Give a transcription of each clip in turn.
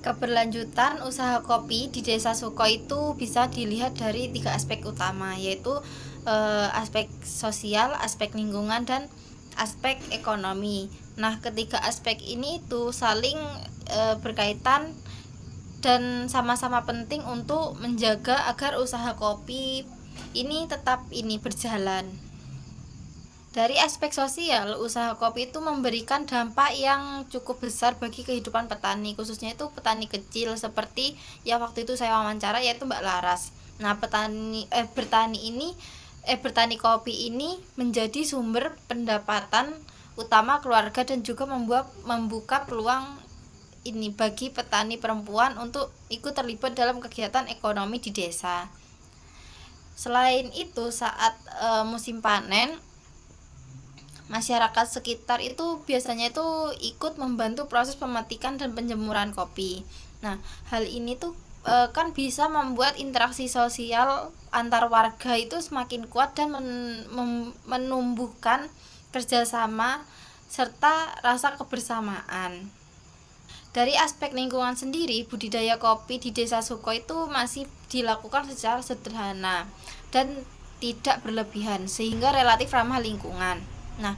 Keberlanjutan usaha kopi di Desa Suko itu bisa dilihat dari 3 aspek utama, yaitu aspek sosial, aspek lingkungan, dan aspek ekonomi. Nah, ketiga aspek ini itu saling berkaitan dan sama-sama penting untuk menjaga agar usaha kopi ini tetap berjalan. Dari aspek sosial, usaha kopi itu memberikan dampak yang cukup besar bagi kehidupan petani, khususnya itu petani kecil seperti yang waktu itu saya wawancara, yaitu Mbak Laras. Nah, bertani kopi ini menjadi sumber pendapatan utama keluarga dan juga membuka peluang bagi petani perempuan untuk ikut terlibat dalam kegiatan ekonomi di desa. Selain itu, saat musim panen, masyarakat sekitar itu biasanya itu ikut membantu proses pemetikan dan penjemuran kopi. Nah, hal ini tuh kan bisa membuat interaksi sosial antar warga itu semakin kuat dan menumbuhkan kerjasama serta rasa kebersamaan. Dari aspek lingkungan sendiri, budidaya kopi di Desa Suko itu masih dilakukan secara sederhana dan tidak berlebihan sehingga relatif ramah lingkungan. Nah,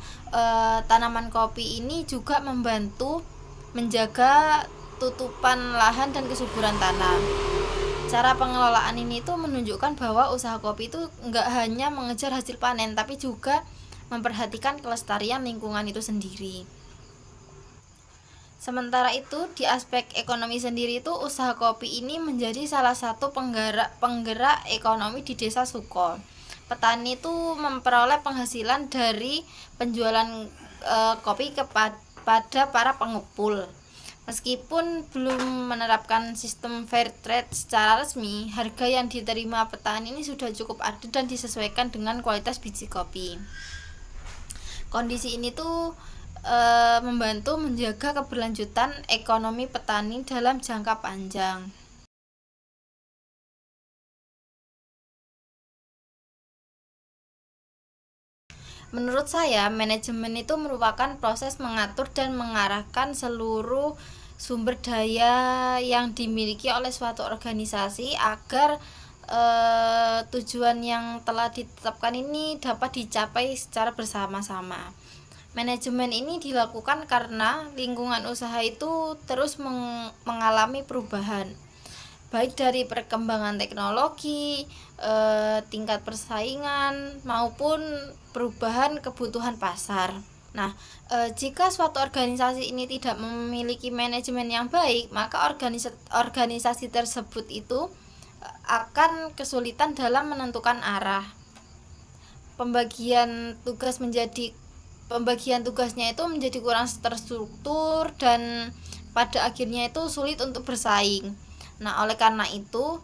tanaman kopi ini juga membantu menjaga tutupan lahan dan kesuburan tanah. Cara pengelolaan ini tuh menunjukkan bahwa usaha kopi itu nggak hanya mengejar hasil panen, tapi juga memperhatikan kelestarian lingkungan itu sendiri. Sementara itu, di aspek ekonomi sendiri itu usaha kopi ini menjadi salah satu penggerak ekonomi di Desa Suko. Petani itu memperoleh penghasilan dari penjualan kopi kepada para pengepul. Meskipun belum menerapkan sistem fair trade secara resmi, harga yang diterima petani ini sudah cukup adil dan disesuaikan dengan kualitas biji kopi. Kondisi ini tuh membantu menjaga keberlanjutan ekonomi petani dalam jangka panjang. Menurut saya, manajemen itu merupakan proses mengatur dan mengarahkan seluruh sumber daya yang dimiliki oleh suatu organisasi agar tujuan yang telah ditetapkan ini dapat dicapai secara bersama-sama. Manajemen ini dilakukan karena lingkungan usaha itu terus mengalami perubahan, baik dari perkembangan teknologi, tingkat persaingan, maupun perubahan kebutuhan pasar. Nah, jika suatu organisasi ini tidak memiliki manajemen yang baik, maka organisasi tersebut itu akan kesulitan dalam menentukan arah. Pembagian tugasnya itu menjadi kurang terstruktur dan pada akhirnya itu sulit untuk bersaing. Nah, oleh karena itu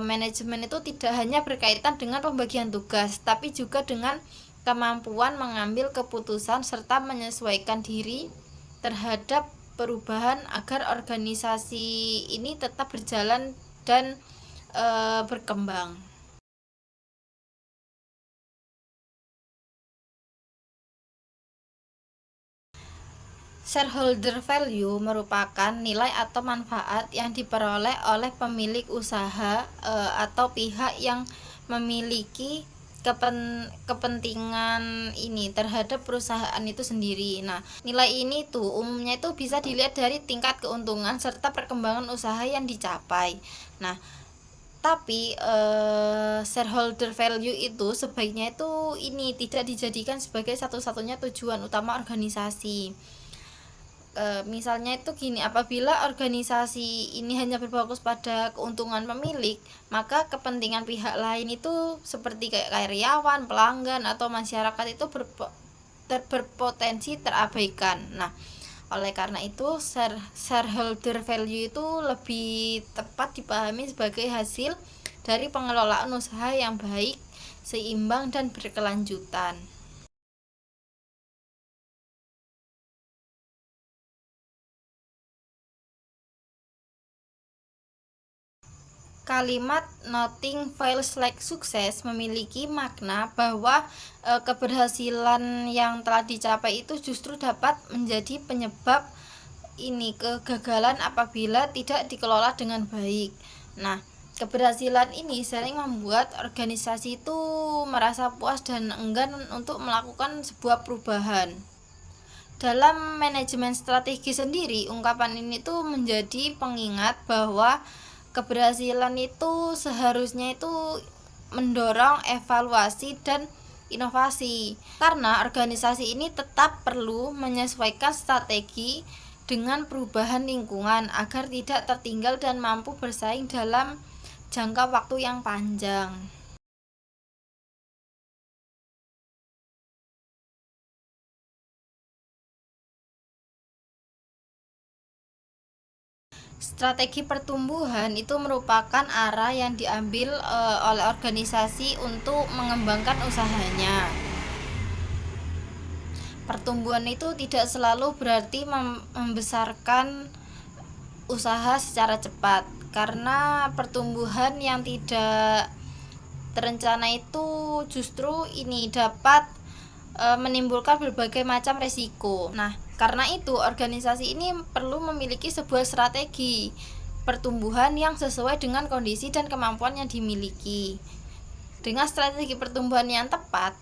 manajemen itu tidak hanya berkaitan dengan pembagian tugas, tapi juga dengan kemampuan mengambil keputusan serta menyesuaikan diri terhadap perubahan agar organisasi ini tetap berjalan dan berkembang. Shareholder value merupakan nilai atau manfaat yang diperoleh oleh pemilik usaha atau pihak yang memiliki kepentingan ini terhadap perusahaan itu sendiri. Nah, nilai ini tuh umumnya itu bisa dilihat dari tingkat keuntungan serta perkembangan usaha yang dicapai. Nah, tapi shareholder value itu sebaiknya itu tidak dijadikan sebagai satu-satunya tujuan utama organisasi. Misalnya itu gini, apabila organisasi ini hanya berfokus pada keuntungan pemilik, maka kepentingan pihak lain itu seperti kayak karyawan, pelanggan, atau masyarakat itu berpotensi terabaikan. Nah, oleh karena itu shareholder value itu lebih tepat dipahami sebagai hasil dari pengelolaan usaha yang baik, seimbang, dan berkelanjutan. Kalimat "nothing feels like success" memiliki makna bahwa keberhasilan yang telah dicapai itu justru dapat menjadi penyebab kegagalan apabila tidak dikelola dengan baik. Nah, keberhasilan ini sering membuat organisasi itu merasa puas dan enggan untuk melakukan sebuah perubahan. Dalam manajemen strategi sendiri, ungkapan ini tuh menjadi pengingat bahwa keberhasilan itu seharusnya itu mendorong evaluasi dan inovasi, karena organisasi ini tetap perlu menyesuaikan strategi dengan perubahan lingkungan agar tidak tertinggal dan mampu bersaing dalam jangka waktu yang panjang. Strategi pertumbuhan itu merupakan arah yang diambil oleh organisasi untuk mengembangkan usahanya. Pertumbuhan itu tidak selalu berarti membesarkan usaha secara cepat, karena pertumbuhan yang tidak terencana itu justru ini dapat menimbulkan berbagai macam resiko. Nah, karena itu organisasi ini perlu memiliki sebuah strategi pertumbuhan yang sesuai dengan kondisi dan kemampuan yang dimiliki. Dengan strategi pertumbuhan yang tepat,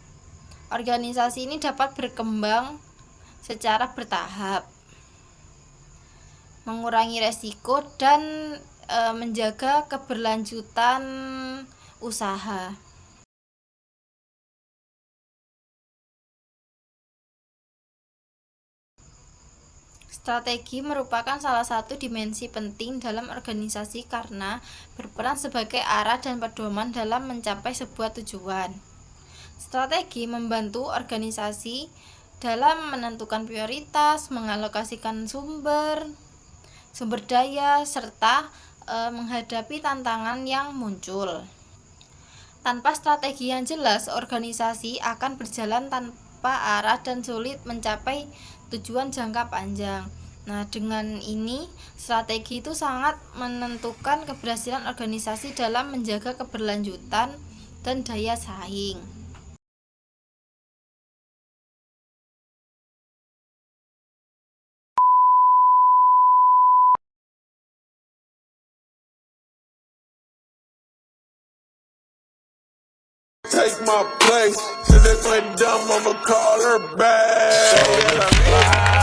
organisasi ini dapat berkembang secara bertahap, mengurangi resiko dan menjaga keberlanjutan usaha. Strategi merupakan salah satu dimensi penting dalam organisasi karena berperan sebagai arah dan pedoman dalam mencapai sebuah tujuan. Strategi membantu organisasi dalam menentukan prioritas, mengalokasikan sumber daya, serta menghadapi tantangan yang muncul. Tanpa strategi yang jelas, organisasi akan berjalan tanpa arah dan sulit mencapai tujuan jangka panjang. Nah, dengan ini strategi itu sangat menentukan keberhasilan organisasi dalam menjaga keberlanjutan dan daya saing. Take my place. Since they play dumb, I'ma call her back.